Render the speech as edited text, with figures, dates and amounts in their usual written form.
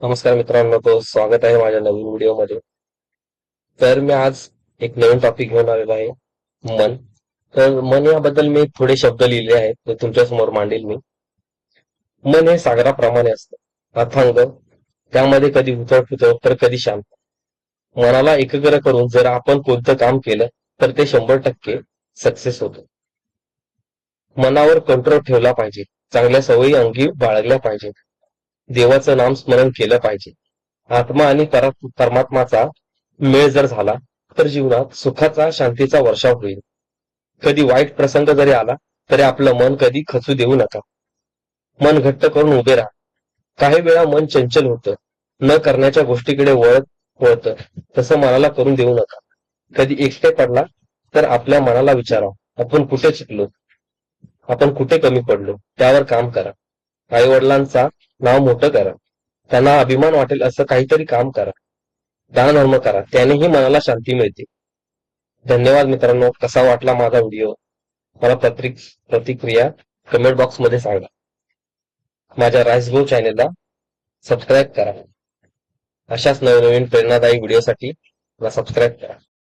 नमस्कार मित्रांनो, तो स्वागत आहे माझ्या नवीन व्हिडिओमध्ये. तर मी आज एक नवीन टॉपिक घेऊन आलेलो आहे, मन. तर मन याबद्दल मी थोडे शब्द लिहिले आहेत, ते तुमच्या समोर मांडेल मी. मन हे सागराप्रमाणे असतं, अथांग. त्यामध्ये कधी उथळ तर कधी शांत. मनाला एकाग्र करून जर आपण कोणतं काम केलं तर ते 100% सक्सेस होतं. मनावर कंट्रोल ठेवला पाहिजे, चांगल्या सवयी अंगी बाळगल्या पाहिजेत, देवाचं नाम स्मरण केलं पाहिजे. आत्मा आणि परमात्माचा मेळ जर झाला तर जीवनात सुखाचा शांतीचा वर्षाव होईल. कधी वाईट प्रसंग जरी आला तरी आपलं मन कधी खचू देऊ नका. मन घट्ट करून उभे राहा. काही वेळा मन चंचल होतं, न करण्याच्या गोष्टीकडे वळतं. तसं मनाला करून देऊ नका. कधी एकटे पडला तर आपल्या मनाला विचारा, आपण कुठे चुकलो, आपण कुठे कमी पडलो. त्यावर काम करा. आई वडिलांचा नाव मोठं करा, त्यांना अभिमान वाटेल असं काहीतरी काम करा. दानधर्म करा, त्यानेही मनाला शांती मिळते. धन्यवाद मित्रांनो. कसा वाटला माझा व्हिडिओ मला प्रतिक्रिया कमेंट बॉक्स मध्ये सांगा. माझ्या राईस गो चॅनेलला सबस्क्राईब करा. अशाच नवनवीन प्रेरणादायी व्हिडिओसाठी मला सबस्क्राईब करा.